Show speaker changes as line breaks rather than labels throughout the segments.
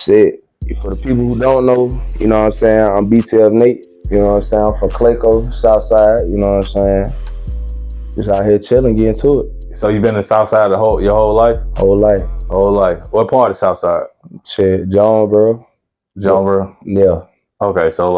Shit, for the people who don't know, you know what I'm saying, I'm BTF Nate, you know what I'm saying, I'm from Clayco, Southside, you know what I'm saying, just out here chilling, getting to it,
So you've been in Southside your whole life?
whole life.
Whole life. What part of Southside?
Shit, John, bro, but
Jonesboro.
yeah,
Okay, so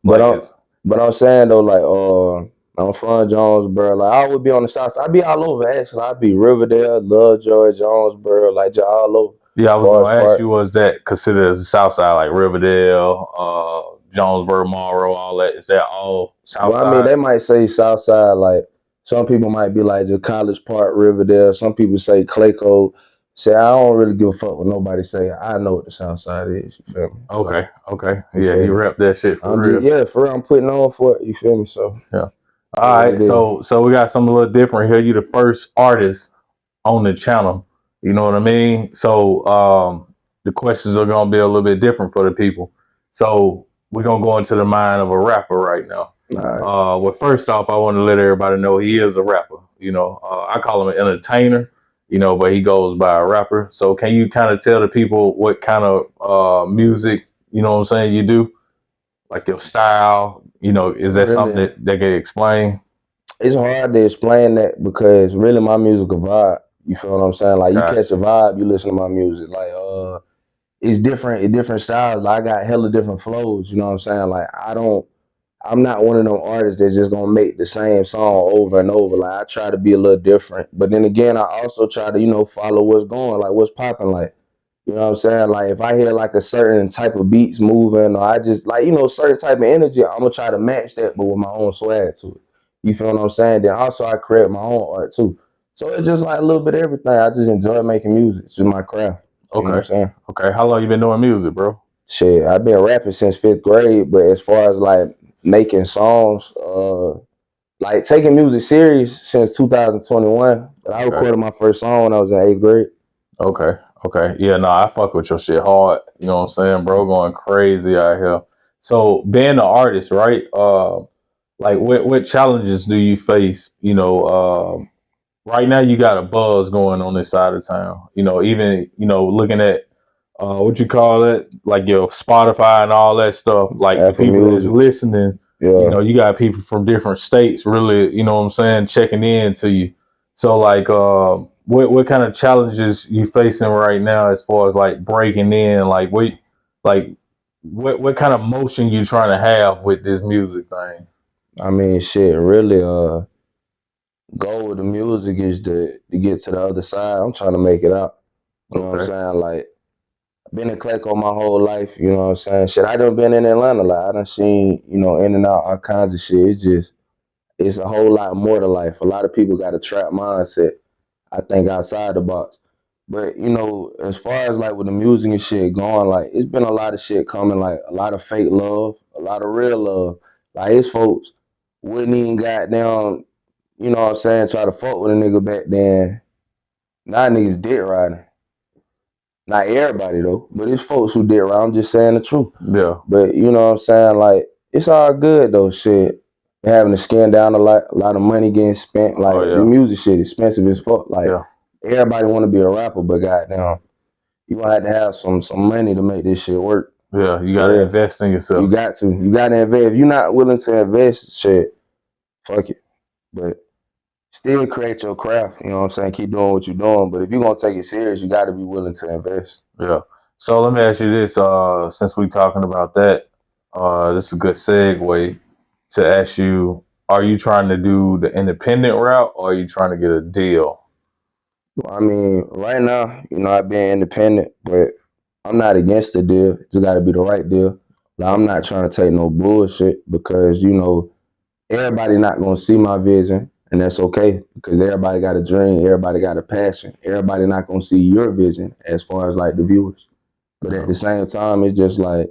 but I'm,
it's
but I'm saying though, like, I'm from Jonesboro, like, I would be on the South side, I be all over, actually, I be Riverdale, Lovejoy, Jonesboro, like, just all over,
yeah. I was
Forest
gonna ask
Park.
you, was that considered as the Southside, like Riverdale, Jonesboro, Monroe, all that? Is that all
Well, I mean,
Southside?
they might say South Side, like some people might be like the College Park, Riverdale. Some people say Clayco. Say I don't really give a fuck what nobody say. I know what the South Side is. You feel me? Like
Okay, okay.
you
Yeah, he
feel me?
repped that shit for
I'm just
real.
yeah, for real. I'm putting on for it. You feel me? So
Yeah.
it
All
what
right,
it is.
so we got something a little different here. You the first artist on the channel. You know what I mean? So the questions are gonna be a little bit different for the people. So we're gonna go into the mind of a rapper right now.
All right.
Well, first off, I want to let everybody know he is a rapper. I call him an entertainer. But he goes by a rapper. So can you kind of tell the people what kind of music, what I'm saying, you do? Like your style, is that something
Really,
that they can explain?
it's hard to explain that because really my music a vibe. You feel what I'm saying? Like you catch
Gotcha.
a vibe, you listen to my music. Like it's different, different styles. Like, I got hella different flows. You know what I'm saying? Like I'm not one of them artists that's just gonna make the same song over and over. Like I try to be a little different, but then again, I also try to follow what's going, like what's popping, like you know what I'm saying. Like if I hear like a certain type of beats moving, or I just like certain type of energy, I'm gonna try to match that, but with my own swag to it. You feel what I'm saying? Then also I create my own art too. So it's just like a little bit of everything. I just enjoy making music. It's just my craft. You know what I'm
Okay.
saying?
Okay. How long you been doing music, bro?
Shit, I've been rapping since fifth grade, but as far as like making songs, like taking music serious since 2021. But I
Okay.
recorded my first song when I was in eighth grade.
Okay. Okay. Yeah, no, I fuck with your shit hard. You know what I'm saying, bro? Going crazy out here. So being an artist, right? Like what challenges do you face? Right now you got a buzz going on this side of town. Even looking at what you call it, like your Spotify and all that stuff. Like the
Apple
people that's
Music,
listening,
yeah.
you got people from different states really, what I'm saying, checking in to you. So like, what kind of challenges you facing right now as far as like breaking in? Like what kind of motion you trying to have with this music thing?
I mean, shit, really, goal with the music is to get to the other side. I'm trying to make it out. You know what I'm
Okay.
saying? Like, I've been in Clayco my whole life. You know what I'm saying? Shit, I done been in Atlanta. Like, I done seen, in and out all kinds of shit. It's a whole lot more to life. A lot of people got a trap mindset. I think outside the box. But as far as like with the music and shit going, like it's been a lot of shit coming, like a lot of fake love, a lot of real love. Like his folks wouldn't even goddamn, what I'm saying, try to fuck with a nigga back then. Now niggas dick riding. Not everybody though, but it's folks who dick ride. I'm just saying the truth.
Yeah.
But you know what I'm saying? Like it's all good though, shit. Having to skin down a lot of money getting spent.
Oh
Like the
yeah.
music shit expensive as fuck. Like
Yeah.
everybody want to be a rapper, but goddamn, you gonna have to have some money to make this shit work.
Yeah. You got to
For real,
invest in
you
yourself.
got to. You got to invest. If you're not willing to invest, shit, fuck it. But still create your craft. You know what I'm saying? Keep doing what you're doing. But if you're gonna take it serious, you got to be willing to invest.
Yeah. So let me ask you this, since we talking about that, this is a good segue to ask you, are you trying to do the independent route or are you trying to get a deal?
I mean, right now, I've been independent, but I'm not against the deal. It's got to be the right deal. Like, I'm not trying to take no bullshit because everybody not gonna see my vision, and that's okay because everybody got a dream, everybody got a passion. Everybody not gonna see your vision as far as like the viewers. But at
Yeah.
the same time, it's just like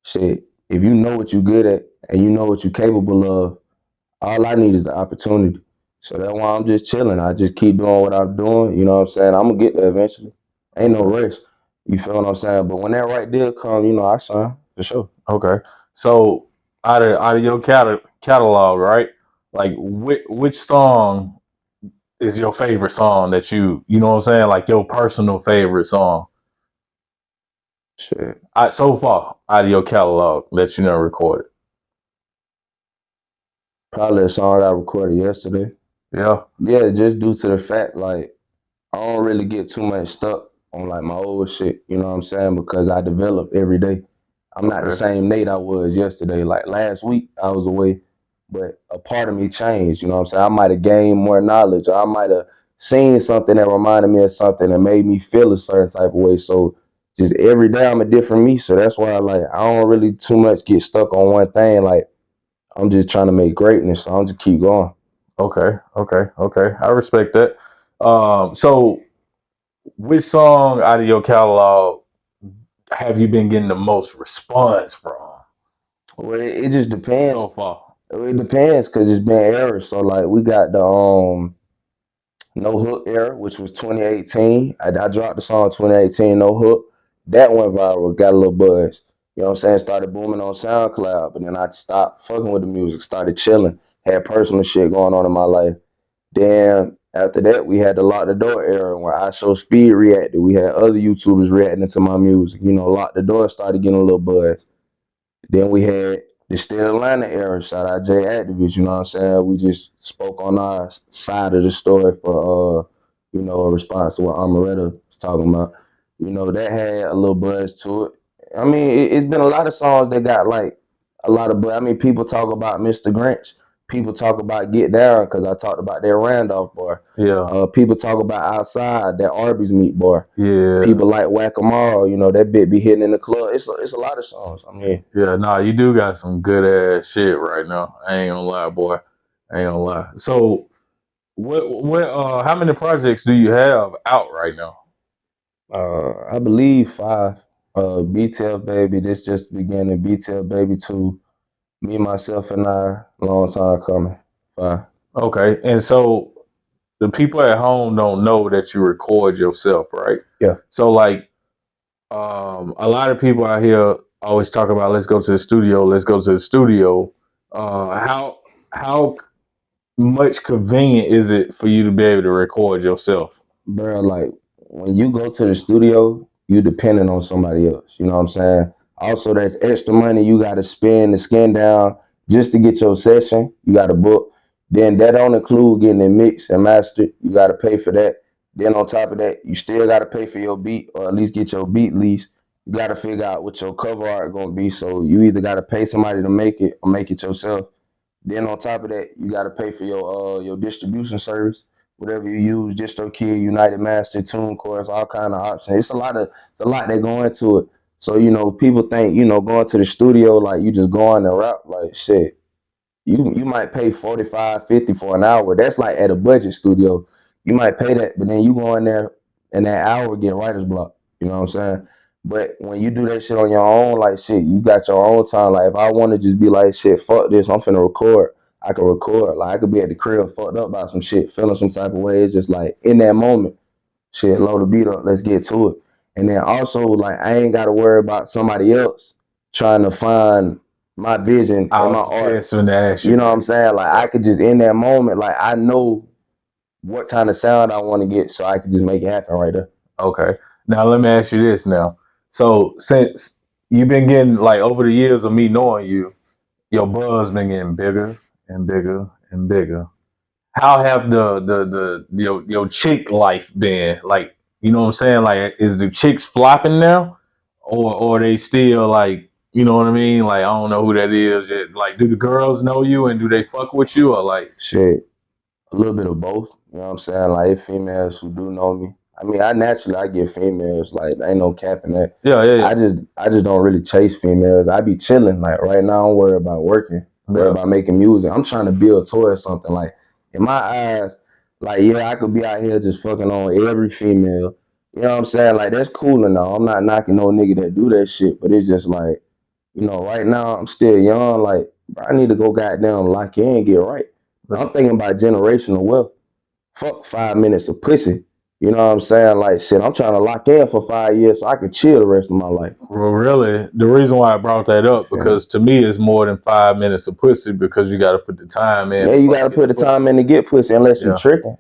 shit. If you know what you're good at and you know what you're capable of, all I need is the opportunity. So that's why I'm just chilling. I just keep doing what I'm doing. You know what I'm saying? I'm gonna get there eventually. Ain't no
Okay.
rush. You feel what I'm saying? But when that right deal come, I sign for sure.
Okay. So out of your catalog, right? Like which song is your favorite song that you know what I'm saying? Like your personal favorite song.
Shit.
So far out of your catalog that you never recorded?
Probably a song I recorded yesterday.
Yeah.
Yeah, just due to the fact like I don't really get too much stuck on like my old shit, you know what I'm saying? Because I develop every day. I'm not the
Okay.
same Nate I was yesterday. Like last week I was away, but a part of me changed, you know what I'm saying? I might have gained more knowledge, or I might have seen something that reminded me of something that made me feel a certain type of way. So just every day I'm a different me. So that's why like I don't really too much get stuck on one thing. Like I'm just trying to make greatness, so I'm just keep going.
Okay. I respect that. So which song out of your catalog have you been getting the most response from
Well, it just depends.
so far?
It depends because it's been eras. So like we got the No Hook era, which was 2018. I dropped the song 2018, No Hook. That went viral, got a little buzz. You know what I'm saying? Started booming on SoundCloud, but then I stopped fucking with the music, started chilling, had personal shit going on in my life. Then after that, we had the Lock the Door era where I Show Speed reacted. We had other YouTubers reacting to my music. You know, Lock the Door started getting a little buzz. Then we had the Still Atlanta era. Shout out Jay Activist, you know what I'm saying? We just spoke on our side of the story for a response to what Amaretta was talking about. You know, that had a little buzz to it. I mean, it's been a lot of songs that got like a lot of buzz. I mean, people talk about Mr. Grinch. People talk about Get Down because I talked about that Randolph bar.
Yeah.
People talk about Outside, that Arby's meat bar.
Yeah.
People like Whack-A-Mole, you know, that bit be hitting in the club. It's a lot of songs. I mean,
Yeah, nah, you do got some good ass shit right now. I ain't gonna lie, boy. I ain't gonna lie. So how many projects do you have out right now?
I believe 5. BTF Baby, this just beginning. BTF Baby 2. Me, Myself, and I, long time coming. 5.
Okay. And so the people at home don't know that you record yourself, right?
Yeah.
So like a lot of people out here always talk about let's go to the studio, let's go to the studio. How much convenient is it for you to be able to record yourself?
Bro, like when you go to the studio, you depending on somebody else. You know what I'm saying? Also, that's extra money you got to spend to skin down just to get your session. You got to book. Then that don't include getting it mixed and mastered. You got to pay for that. Then on top of that, you still got to pay for your beat, or at least get your beat lease. You got to figure out what your cover art gonna be. So you either got to pay somebody to make it or make it yourself. Then on top of that, you got to pay for your distribution service, whatever you use, DistroKid, United Master, TuneCore, all kind of options. It's a lot that go into it. So people think going to the studio like you just going and rap like shit. You might pay 45, 50 for an hour. That's like at a budget studio. You might pay that, but then you go in there and that hour get writer's block. You know what I'm saying? But when you do that shit on your own, like shit, you got your own time. Like if I want to just be like shit, fuck this, I'm finna record. I can record. Like I could be at the crib fucked up by some shit, feeling some type of way. It's just like in that moment, shit, load the beat up, let's get to it. And then also like I ain't gotta worry about somebody else trying to find my vision
I
and my
was
art.
just going to ask
You
you
know what
that.
I'm saying? Like I could just in that moment, like I know what kind of sound I want to get, so I could just make it happen right there.
Okay. Now let me ask you this now. So since you've been getting like over the years of me knowing you, your buzz been getting bigger and bigger and bigger. How have your chick life been? Like, you know what I'm saying? Like, is the chicks flopping now, or they still like, you know what I mean? Like, I don't know who that is yet. Like, do the girls know you and do they fuck with you or like?
Shit, a little bit of both. You know what I'm saying? Like females who do know me. I mean, I get females. Like ain't no capping that.
Yeah.
I just don't really chase females. I be chilling. Like right now, I'm worried about working, worried
Yeah.
about making music. I'm trying to build towards something. Like in my eyes, like yeah, I could be out here just fucking on every female. You know what I'm saying? Like that's cool and all. I'm not knocking no nigga that do that shit, but it's just like right now I'm still young. Like bro, I need to go goddamn lock in and get right. I'm thinking about generational wealth. Fuck 5 minutes of pussy. You know what I'm saying? Like shit, I'm trying to lock in for 5 years so I can chill the rest of my life.
Well, really, the reason why I brought that up
Yeah,
because to me it's more than 5 minutes of pussy because you got to put the time in
yeah, you
before you
gotta
get the
put the
pussy.
time in to get pussy unless you
Yeah.
tricking.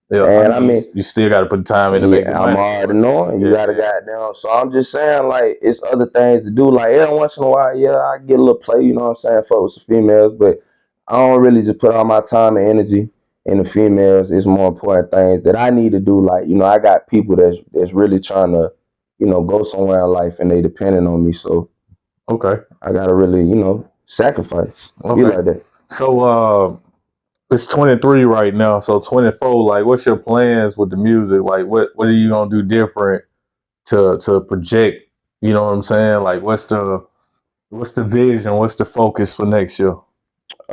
Yeah,
And
I mean, you still got to put the time in to make the
yeah, I'm
money.
already knowing you
Yeah,
gotta goddamn. So I'm just saying, like, it's other things to do. Like, every once in a while, yeah, I get a little play, you know what I'm saying, fuck with some females, but I don't really just put all my time and energy in the females. It's more important things that I need to do. Like, I got people that's really trying to, go somewhere in life and they depending on me. So
Okay.
I gotta really, sacrifice. Be
Okay.
like that.
So it's 23 right now. So 24, like, what's your plans with the music? Like, what are you gonna do different to project? You know what I'm saying? Like, what's the vision? What's the focus for next year?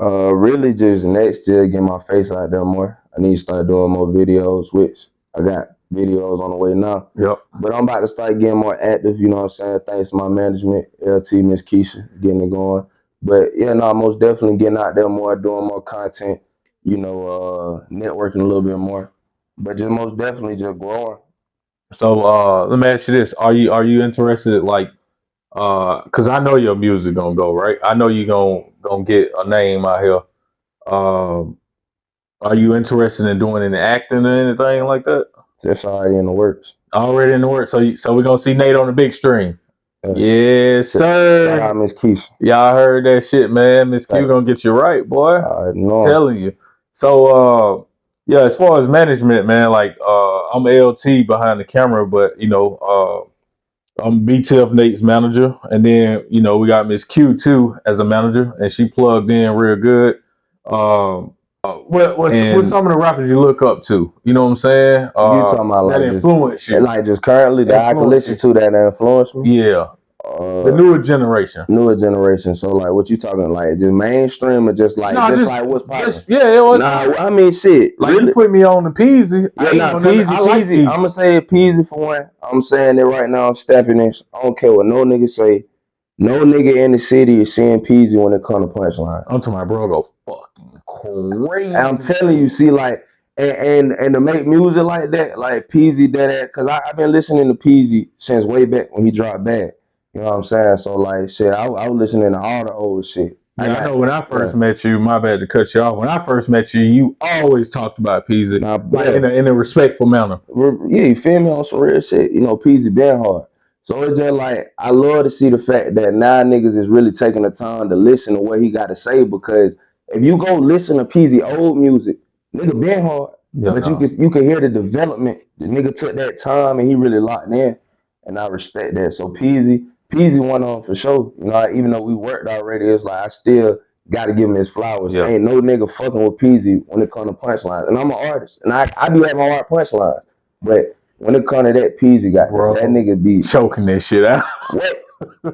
Really just next year, get my face out there more. I need to start doing more videos, which I got videos on the way now.
Yep.
But I'm about to start getting more active, you know what I'm saying? Thanks to my management, LT, Miss Keisha, getting it going. But yeah, no, most definitely getting out there more, doing more content, networking a little bit more. But just most definitely just growing.
So let me ask you this: Are you interested, like, because I know your music gonna go right? I know you gonna get a name out here. Um, are you interested in doing any acting or anything like that?
That's already in the works.
Already in the works. So we're gonna see Nate on the big screen.
Yes.
Yes,
Shout
sir.
out Miss Keisha.
Y'all heard that shit, man. Miss Q
Thanks.
gonna get you right, boy.
I know.
Telling you. So yeah, as far as management, man, like I'm LT behind the camera, but I'm BTF Nate's manager, and then we got Miss Q too as a manager, and she plugged in real good. Um, what's some of the rappers you look up to? You know what I'm saying?
You talking about
That
like just
influence you.
like just currently that I can
Influence
listen
you.
to that influence me?
Yeah, the newer generation.
Newer generation. So like what you talking like just mainstream or just like
No,
just
just
like what's popping?
just yeah, it was
Nah, I mean shit.
like you
Really?
put me on the Peasy.
Yeah,
I ain't
nah,
know nothing. I like
Peasy.
Peasy.
I'ma say it Peasy for one. I'm saying it right now, I'm stepping in. I don't care what no nigga say. No nigga in the city is seeing Peasy when it comes to punchline.
I'm to my bro go fucking crazy.
And I'm telling you, see, like, and to make music like that, like Peasy did that, cause I've been listening to Peasy since way back when he dropped Bad. You know what I'm saying? So like, shit, I was listening to all the old shit.
Yeah, I know when I
Yeah,
first met you, my bad to cut you off. When I first met you, you always talked about Peasy,
nah,
like
yeah,
in a respectful manner.
yeah, you feel me on some real shit. Peasy been hard. So it's just like I love to see the fact that now niggas is really taking the time to listen to what he got to say, because if you go listen to Peasy old music, nigga been hard.
Yeah,
But
no.
you can hear the development. The nigga took that time and he really locked in, and I respect that. So Peasy went on for sure. Even though we worked already, it's like I still got to give him his flowers.
Yeah.
Ain't no nigga fucking with Peasy when it comes to punchlines. And I'm an artist, and I do have my art punchlines, but when it comes to that Peasy got
Bro,
that nigga be
choking this shit out.
what?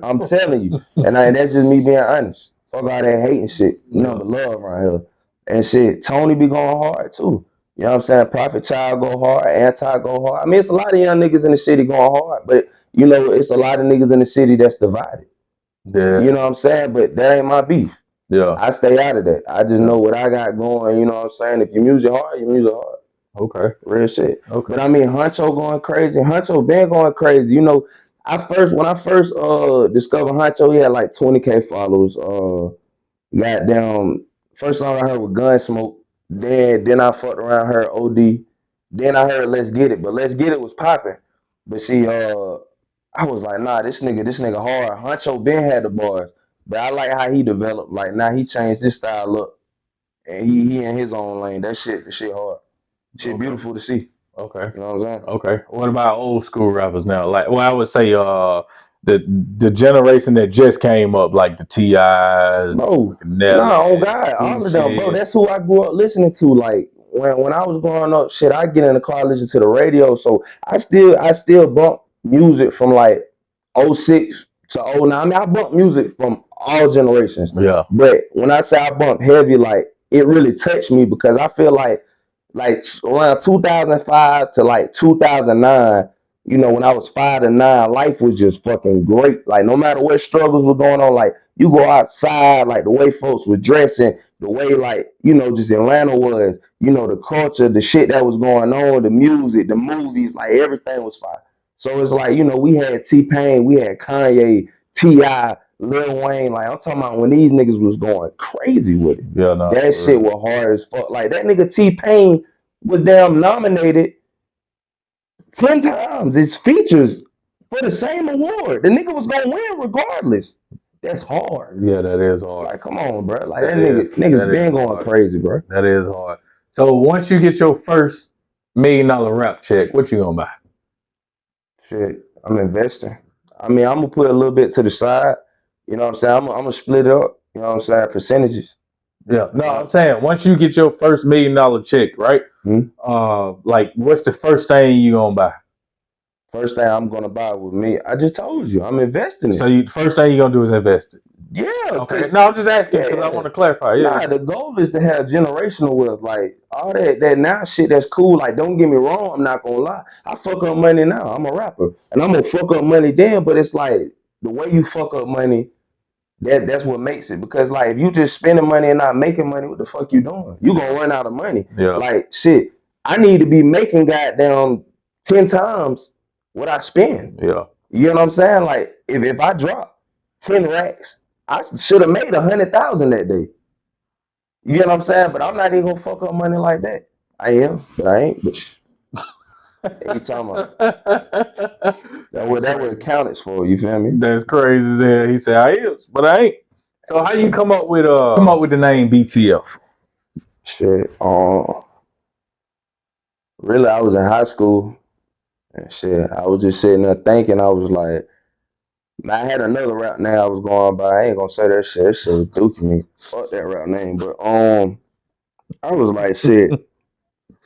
I'm telling you, and that's just me being honest. Fuck all that hating shit. Nothing but love around here. And shit, Tony be going hard too. You know what I'm saying? Prophet Child go hard, Anti go hard. I mean, it's a lot of young niggas in the city going hard, but it's a lot of niggas in the city that's divided.
Yeah.
You know what I'm saying? But that ain't my beef.
Yeah.
I stay out of that. I just know what I got going. You know what I'm saying? If your music hard, your music hard.
Okay.
Real shit.
Okay.
But I mean, Huncho going crazy. Huncho been going crazy. When I first discovered Huncho, he had like 20K followers. Goddamn, first song I heard was Gunsmoke. Then I fucked around, heard OD. Then I heard Let's Get It, but Let's Get It was popping. But see, I was like, nah, this nigga hard. Huncho been had the bars, but I like how he developed. Like now he changed his style up, and he in his own lane. The shit hard. Shit beautiful to see.
Okay.
You know what I'm saying?
Okay. What about old school rappers now? Like, well, I would say the generation that just came up, like the T.I.s,
Bro,
Nelly,
nah, on God, all of them, bro.
Gucci.
That's who I grew up listening to. Like when I was growing up, shit, I get in the car, listen to the radio. So I still bump music from like '06 to '09. I mean, I bump music from all generations.
Yeah.
But when I say I bump heavy, like it really touched me, because I feel like around 2005 to like 2009, when I was 5 to 9, life was just fucking great. Like no matter what struggles were going on, like you go outside, like the way folks were dressing, the way like just Atlanta was, the culture, the shit that was going on, the music, the movies, like everything was fire. So it's like we had T-Pain, we had Kanye, T.I., Lil Wayne. Like I'm talking about when these niggas was going crazy with it.
Yeah. No.
That shit was hard as fuck. Like that nigga T-Pain was damn nominated 10 times. It's features for the same award. The nigga was gonna win regardless. That's hard.
Yeah, that is hard.
Like, come on, bro. Like
That
that
is
niggas been going crazy, bro.
That is hard. So once you get your first $1 million rap check, what you gonna buy?
Shit, I'm investing. I mean, I'm gonna put a little bit to the side. You know what I'm saying? I'm gonna split it up. You know what I'm saying? Percentages.
Yeah. No, I'm saying once you get your first $1 million check, right?
Hmm?
Like what's the first thing you gonna buy?
First thing I'm gonna buy with me, I just told you, I'm investing
So
it.
first thing you gonna do is invest it.
Yeah.
Okay.
'Cause-
No, I'm just asking
yeah,
because I
yeah.
want to clarify. Yeah.
Nah, the goal is to have generational wealth. Like all that now shit that's cool. Like, don't get me wrong, I'm not gonna lie. I fuck up money now. I'm a rapper. And I'm gonna fuck up money then, but it's like the way you fuck up money, that's what makes it. Because like if you just spending money and not making money, what the fuck you doing? You gonna run out of money.
Yeah.
Like shit, I need to be making goddamn 10 times what I spend.
Yeah.
You know what I'm saying? Like if I drop 10 racks, I should have made 100,000 that day. You know what I'm saying? But I'm not even gonna fuck up money like that. I am, but I ain't. But every time that what it counted for. You feel me?
That's crazy as hell. He said I is, but I ain't. So how you come up with the name BTF?
Shit. Really, I was in high school and shit. I was just sitting there thinking. I was like, man, I had another rap name I was going by. I ain't gonna say that shit. That shit was dookie me. Fuck that rap name. But I was like, shit.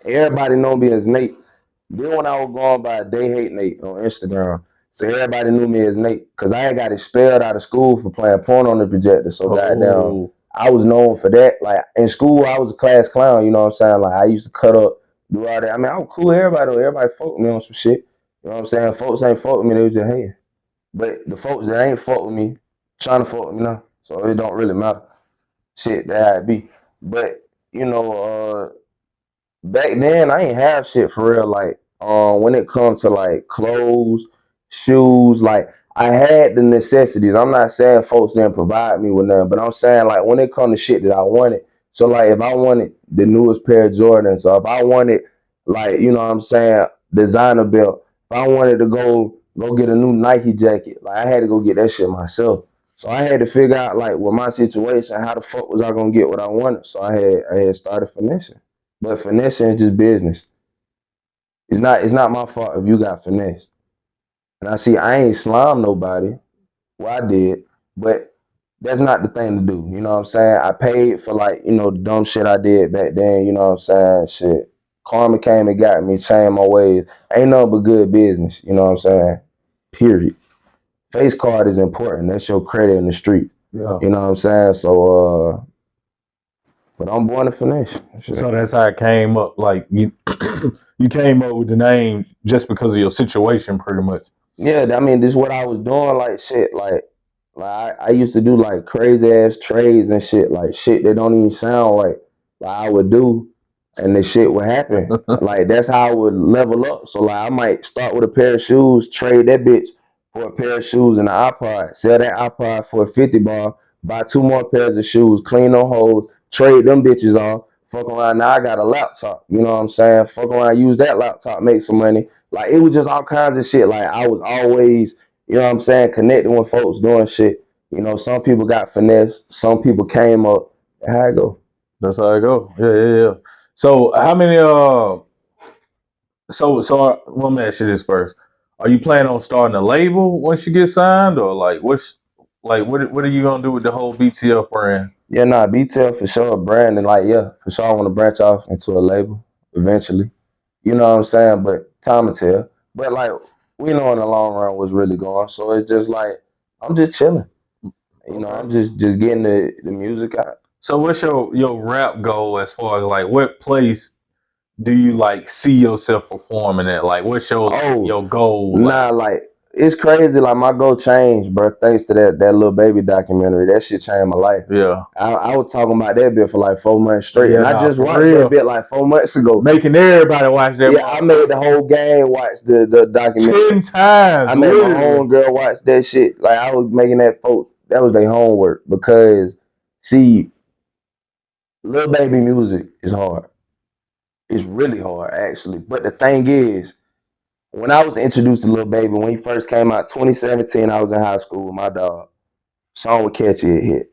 Everybody know me as Nate. Then when I was going by They Hate Nate on Instagram, so everybody knew me as Nate because I had got expelled out of school for playing porn on the projector. So goddamn, I was known for that. Like in school, I was a class clown. You know what I'm saying? Like I used to cut up, do all that. I mean, I was cool with everybody. Though. Everybody fucked with me on some shit. You know what I'm saying? Folks ain't fuck with me. They was just hating. But the folks that ain't fuck with me, trying to fuck with me now. So it don't really matter. Shit, that how it be. But you know, back then I ain't have shit for real. Like when it comes to like clothes, shoes, like I had the necessities. I'm not saying folks didn't provide me with nothing, but I'm saying like when it comes to shit that I wanted. So like if I wanted the newest pair of Jordans, or if I wanted like, you know what I'm saying, designer belt, if I wanted to go get a new Nike jacket, like I had to go get that shit myself. So I had to figure out like with my situation, how the fuck was I gonna get what I wanted? So I had started finessing. But finessing is just business. It's not my fault if you got finessed. And I see I ain't slime nobody. Well, I did, but that's not the thing to do. You know what I'm saying? I paid for like, the dumb shit I did back then, you know what I'm saying? Shit. Karma came and got me, changed my ways. Ain't nothing but good business, you know what I'm saying? Period. Face card is important. That's your credit in the street.
Yeah.
You know what I'm saying? So but I'm born to finesse. Shit.
So that's how it came up. Like you, you came up with the name just because of your situation, pretty much.
Yeah, I mean, this is what I was doing, like shit, like I used to do like crazy ass trades and shit, like shit that don't even sound right. Like I would do, and the shit would happen. Like that's how I would level up. So like I might start with a pair of shoes, trade that bitch for a pair of shoes and an iPod, sell that iPod for a 50 bar, buy two more pairs of shoes, clean them holes, trade them bitches off. Fuck around, now I got a laptop. You know what I'm saying? Fuck around, use that laptop, make some money. Like it was just all kinds of shit. Like I was always, you know what I'm saying, connecting with folks doing shit. You know, some people got finesse, some people came up. How it go?
That's how it go. Yeah. So how many let me ask you this first. Are you planning on starting a label once you get signed, or like what are you gonna do with the whole BTF brand?
Yeah, nah, BTL for sure, brand, and like yeah, for sure I want to branch off into a label eventually. You know what I'm saying? But time will tell. But like we know in the long run what's really going. So it's just like I'm just chilling. You know, I'm just getting the music out.
So what's your rap goal as far as like what place do you like see yourself performing at? Like what's your goal?
Nah, like it's crazy. Like my goal changed, bro. Thanks to that little baby documentary. That shit changed my life.
Yeah.
I was talking about that bit for like 4 months straight,
Yeah,
and I just
for
watched
real.
that bit like 4 months ago.
Making everybody watch that.
Yeah, I made the whole gang watch the documentary
10 times.
I made my
literally.
home girl watch that shit. Like I was making that folks. That was their homework because see, little baby music is hard. It's really hard actually. But the thing is, when I was introduced to Lil Baby, when he first came out, 2017, I was in high school with my dog. Song with Catchy it hit.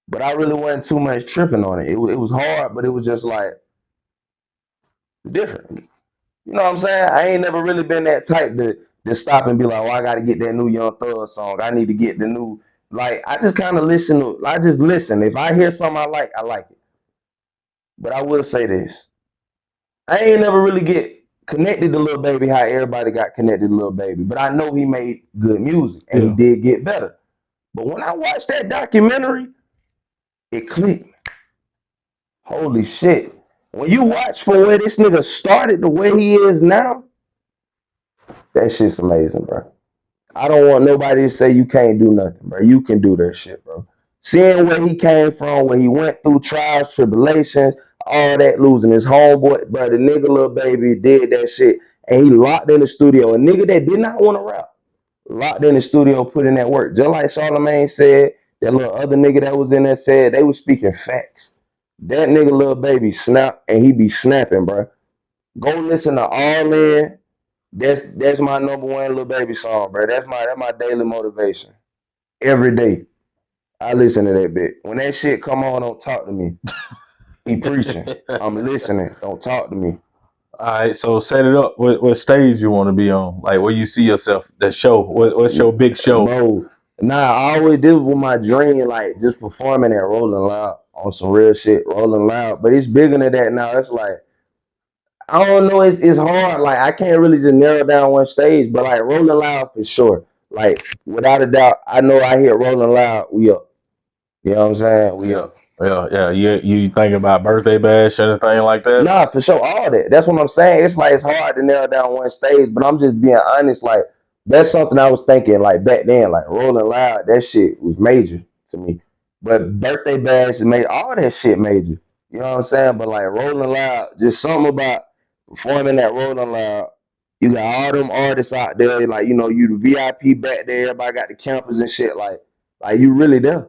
But I really wasn't too much tripping on it. It was hard, but it was just like different. You know what I'm saying? I ain't never really been that type to stop and be like, oh, I gotta get that new Young Thug song. I need to get the new like I just kinda listen to I just listen. If I hear something I like it. But I will say this. I ain't never really get connected to Lil Baby how everybody got connected to Lil Baby. But I know he made good music and he
Yeah.
did get better. But when I watched that documentary, it clicked. Holy shit. When you watch for where this nigga started the way he is now, that shit's amazing, bro. I don't want nobody to say you can't do nothing, bro. You can do that shit, bro. Seeing where he came from, where he went through trials, tribulations, all that, losing his homeboy, bro. The nigga Lil Baby did that shit, and he locked in the studio. A nigga that did not want to rap, locked in the studio, put in that work. Just like Charlamagne said, that little other nigga that was in there said they was speaking facts. That nigga Lil Baby snap, and he be snapping, bro. Go listen to All In. That's my number one Lil Baby song, bro. That's my daily motivation. Every day I listen to that bit. When that shit come on, don't talk to me. He preaching. I'm listening. Don't talk to me.
All right, so set it up. What stage you want to be on? Like, where you see yourself? The show. What's your big show?
Bro, nah, I always this was my dream, like just performing at Rolling Loud on some real shit, Rolling Loud. But it's bigger than that now. It's like I don't know. It's hard. Like I can't really just narrow down one stage, but like Rolling Loud for sure. Like without a doubt, I know I hear Rolling Loud. We up. You know what I'm saying? We
Yeah,
up.
yeah. You thinking about birthday bash, anything like that?
Nah, for sure, all that. That's what I'm saying. It's like it's hard to narrow down one stage, but I'm just being honest. Like that's something I was thinking like back then. Like Rolling Loud, that shit was major to me. But Birthday Bash made all that shit major. You know what I'm saying? But like Rolling Loud, just something about performing at Rolling Loud. You got all them artists out there, like you the VIP back there. Everybody got the campers and shit. Like you really there.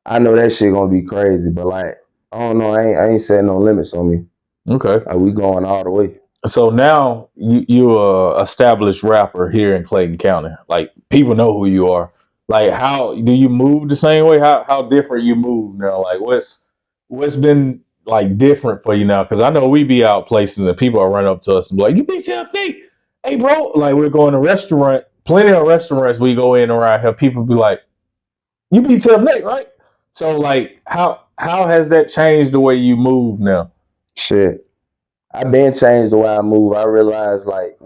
I know that shit gonna be crazy, but like I don't know. I ain't setting no limits on me.
Okay.
Like we going all the way.
So now you a established rapper here in Clayton County. Like people know who you are. Like how do you move the same way? How different you move now? Like what's been like different for you now? Because I know we be out places and people are running up to us and be like, "You BTF Nate? Hey bro!" Like we're going to a restaurant. Plenty of restaurants we go in around here. People be like, "You BTF Nate, right?" So like how has that changed the way you move now?
Shit. I been changed the way I move. I realized like,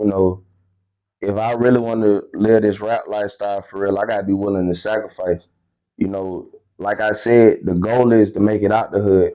if I really want to live this rap lifestyle for real, I gotta be willing to sacrifice. You know, like I said, the goal is to make it out the hood,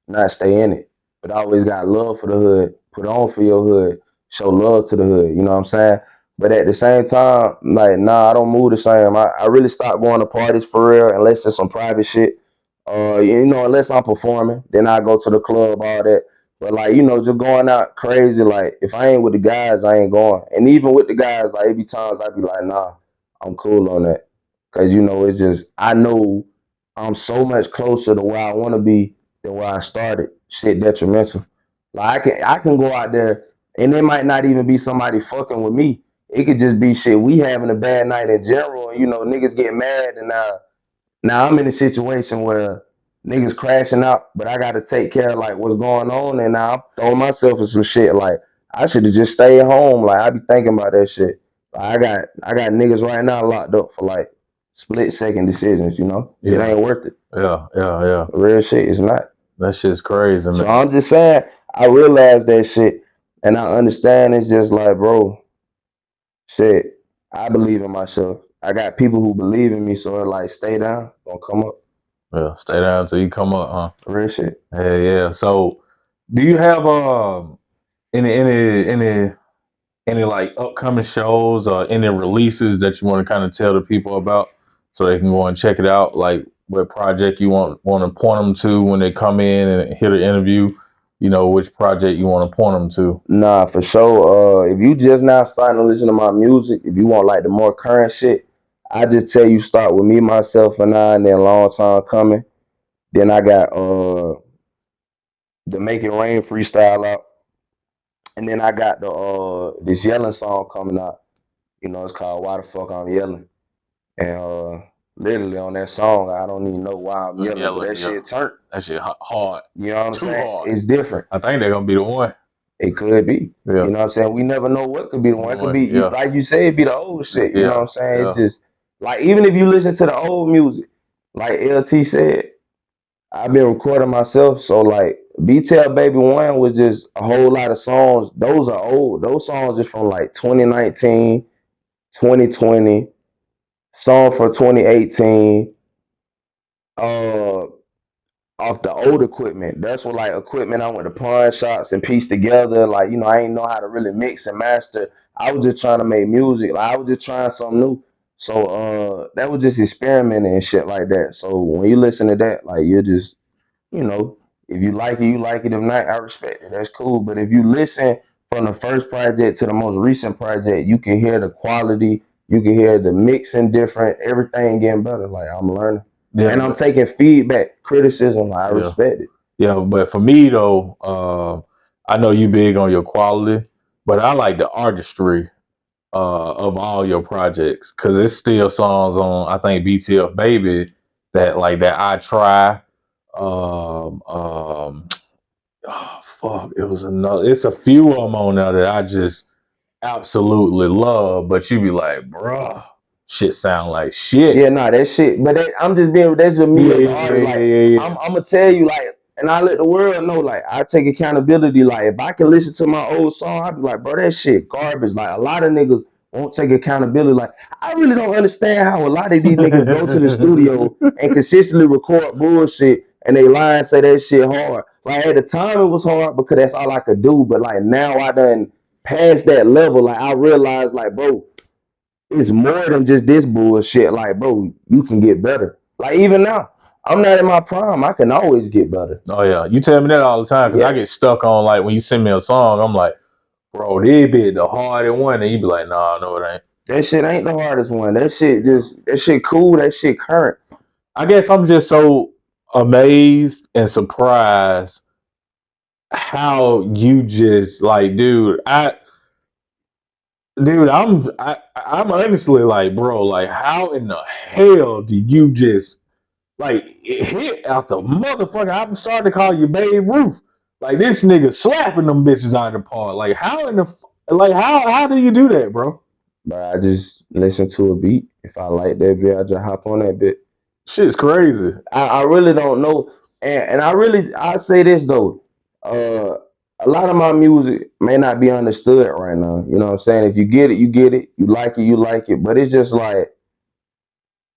not stay in it. But I always got love for the hood, put on for your hood, show love to the hood, you know what I'm saying? But at the same time, like, nah, I don't move the same. I really stopped going to parties for real, unless it's some private shit. Unless I'm performing, then I go to the club, all that. But like, just going out crazy, like if I ain't with the guys, I ain't going. And even with the guys, like every times I be like, nah, I'm cool on that. Cause it's just I know I'm so much closer to where I wanna be than where I started. Shit detrimental. Like I can go out there and it might not even be somebody fucking with me. It could just be shit. We having a bad night in general, and niggas get mad and now I'm in a situation where niggas crashing out, but I gotta take care of like what's going on, and now I'm throwing myself in some shit. Like I should have just stayed home. Like I be thinking about that shit. Like, I got niggas right now locked up for like split second decisions. It
Yeah,
ain't worth it.
yeah.
Real shit is not.
That shit's crazy,
So
man.
I'm just saying, I realize that shit, and I understand. It's just like, bro, shit. I believe in myself. I got people who believe in me, so like, stay down, don't come up.
Yeah, stay down till you come up, huh?
Real shit.
Yeah. So, do you have any any like upcoming shows or any releases that you want to kind of tell the people about so they can go and check it out? Like what project you want to point them to when they come in and hear the interview? You know which project you want to point them to.
Nah, for sure. If you just now starting to listen to my music, if you want like the more current shit, I just tell you start with me, myself, and I, and then long time coming. Then I got the Make It Rain freestyle out, and then I got the this yelling song coming out. You know, it's called Why the Fuck I'm Yelling. And literally on that song, I don't even know why I'm yelling, but that shit turned.
That shit hard.
You know what I'm
Too
saying?
hard.
It's different.
I think they're gonna be the one.
It could be.
Yeah.
You know what I'm saying? We never know what could be the one. It could be,
Yeah.
like you said, it be the old shit. You know what I'm saying?
Yeah.
It's just, like, even if you listen to the old music, like LT said, I've been recording myself. So, like, BTL Baby One was just a whole lot of songs. Those are old. Those songs is from, like, 2019, 2020, song for 2018. Off the old equipment. That's what, like, equipment I went to pawn shops and pieced together. Like, you know, I didn't know how to really mix and master. I was just trying to make music. Like, I was just trying something new. So that was just experimenting and shit like that. So when you listen to that, like, you're just, you know, if you like it, you like it. If not, I respect it. That's cool. But if you listen from the first project to the most recent project, you can hear the quality, you can hear the mixing different, everything getting better. Like, I'm learning.
Yeah,
and I'm taking feedback, criticism. I respect it.
Yeah, but for me though, I know you big on your quality, but I like the artistry of all your projects because it's still songs on I think BTF Baby that I try. Oh fuck, it was another. It's a few of them on there that I just absolutely love, but you be like, bruh, shit sound like shit.
Yeah, nah, that shit. But I'm just being. That's just me as an artist. Like, I'm gonna tell you, like, and I let the world know, like, I take accountability. Like, if I can listen to my old song, I'd be like, bro, that shit garbage. Like, a lot of niggas won't take accountability. Like, I really don't understand how a lot of these niggas go to the studio and consistently record bullshit and they lie and say that shit hard. Like, at the time it was hard because that's all I could do. But like now I done past that level. Like, I realized, like, bro, it's more than just this bullshit. Like, bro, you can get better. Like, even now, I'm not in my prime. I can always get better.
Oh yeah, you tell me that all the time because I get stuck on like when you send me a song, I'm like, bro, this be the hardest one, and you be like, nah, no, it ain't.
That shit ain't the hardest one. That shit cool. That shit current.
I guess I'm just so amazed and surprised how you just like, I'm honestly like, bro, like, how in the hell do you just like hit out the motherfucker? I'm starting to call you Babe Ruth. Like this nigga slapping them bitches out of the park. Like how in the how do you do that, bro?
But I just listen to a beat. If I like that bit, I just hop on that bit.
Shit's crazy.
I really don't know. And I say this though. A lot of my music may not be understood right now. You know what I'm saying? If you get it, you get it. You like it, you like it. But it's just like,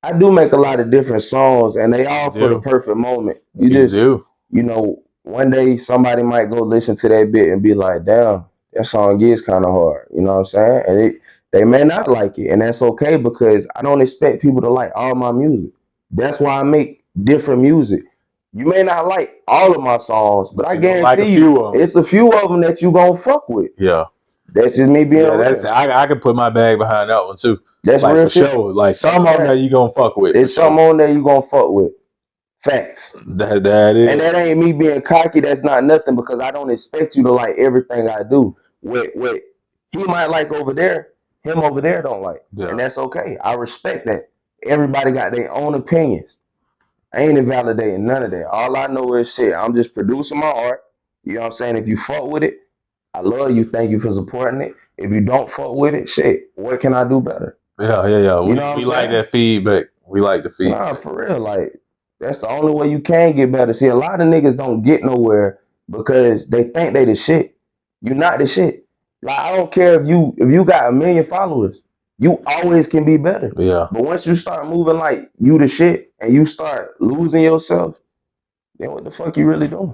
I do make a lot of different songs, and they all for the perfect moment. You know, one day somebody might go listen to that bit and be like, "Damn, that song is kind of hard." You know what I'm saying? And they may not like it, and that's okay because I don't expect people to like all my music. That's why I make different music. You may not like all of my songs, but I guarantee you, it's a few of them that you gonna fuck with.
Yeah.
That's just me being real.
I can put my bag behind that one too.
That's
like
real
for
shit.
sure. Like some on there you gonna fuck with.
There's some on there you gonna fuck with. Facts.
That is.
And that ain't me being cocky. That's not nothing because I don't expect you to like everything I do. What he might like over there, him over there don't like.
Yeah.
And that's okay. I respect that. Everybody got their own opinions. I ain't invalidating none of that. All I know is shit. I'm just producing my art. You know what I'm saying? If you fuck with it, I love you. Thank you for supporting it. If you don't fuck with it, shit, what can I do better?
Yeah. We like that feedback. We like the feedback.
Nah, for real. Like, that's the only way you can get better. See, a lot of niggas don't get nowhere because they think they the shit. You not the shit. Like, I don't care if you got 1 million followers. You always can be better.
Yeah.
But once you start moving like you the shit and you start losing yourself, then what the fuck you really doing?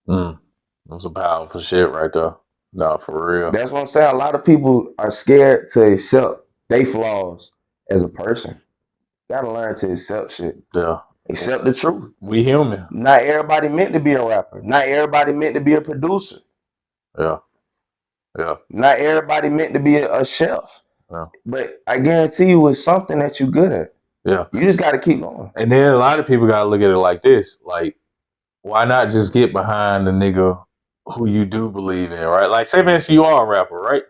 That's some powerful shit right there. No, for real.
That's what I'm saying. A lot of people are scared to accept their flaws as a person. Gotta learn to accept shit.
Yeah.
Accept the truth.
We human.
Not everybody meant to be a rapper. Not everybody meant to be a producer.
Yeah.
Not everybody meant to be a chef.
Yeah.
But I guarantee you it's something that you're good at.
Yeah.
You just gotta keep going.
And then a lot of people gotta look at it like this. Like, why not just get behind the nigga who you do believe in, right? Like, say for instance, you are a rapper, right?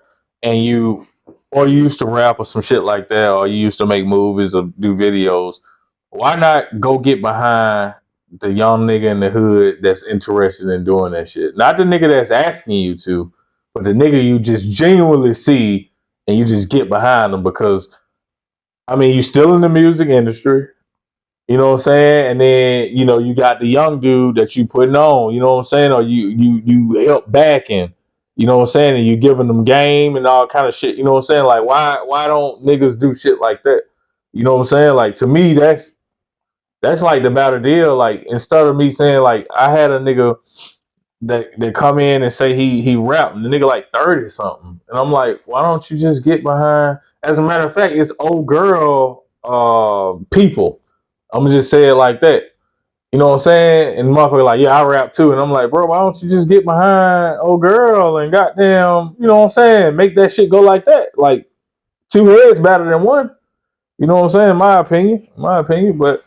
And you used to rap or some shit like that, or you used to make movies or do videos. Why not go get behind the young nigga in the hood that's interested in doing that shit? Not the nigga that's asking you to, but the nigga you just genuinely see and you just get behind them because, I mean, you still in the music industry. You know what I'm saying? And then, you got the young dude that you putting on, you know what I'm saying? Or you help backing, you know what I'm saying? And you giving them game and all kind of shit, you know what I'm saying? Like, why don't niggas do shit like that? You know what I'm saying? Like, to me, that's like the better deal. Like, instead of me saying, like, I had a nigga that come in and say he rap, and the nigga like 30 something. And I'm like, why don't you just get behind? As a matter of fact, it's old girl people. I'm gonna just say it like that. You know what I'm saying? And motherfucker like, yeah, I rap too. And I'm like, bro, why don't you just get behind old girl and goddamn, you know what I'm saying? Make that shit go like that. Like, two heads better than one. You know what I'm saying? My opinion. But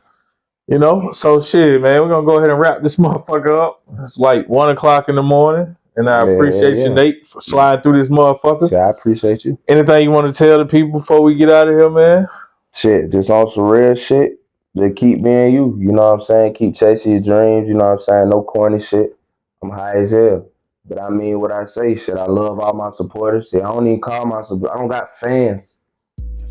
so shit, man, we're gonna go ahead and wrap this motherfucker up. It's like 1:00 in the morning. And I appreciate you,
Yeah.
Nate, for sliding through this motherfucker.
Shit, I appreciate you.
Anything you want to tell the people before we get out of here, man?
Shit, just on some real shit. Just keep being you. You know what I'm saying? Keep chasing your dreams. You know what I'm saying? No corny shit. I'm high as hell. But I mean what I say. Shit, I love all my supporters. See, I don't even call my supporters. I don't got fans.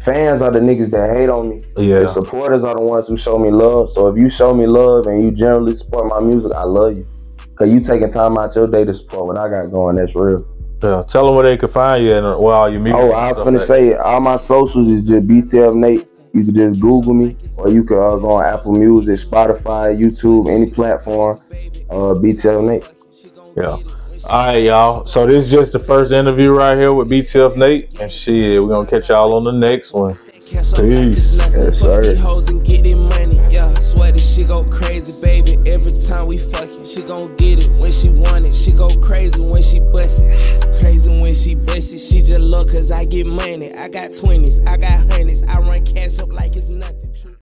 Fans are the niggas that hate on me.
Yeah.
The supporters are the ones who show me love. So if you show me love and you generally support my music, I love you. Cause you taking time out your day to support what I got going. That's real.
Yeah. Tell them where they can find you and where all your music.
Oh, I was gonna say all my socials is just BTF Nate. You can just Google me, or you can go on Apple Music, Spotify, YouTube, any platform. BTF Nate.
Yeah. All right, y'all. So this is just the first interview right here with BTF Nate, and shit, we're gonna catch y'all on the next one. Peace.
Yes, sir.
Hoes and get it money, yeah. Swear this shit go crazy, baby. Every time we fucking, she gon' get it when she want it. She go crazy when she bust it. Crazy when she bust it. She just look cause I get money. I got 20s, I got hundreds. I run cash up like it's nothing.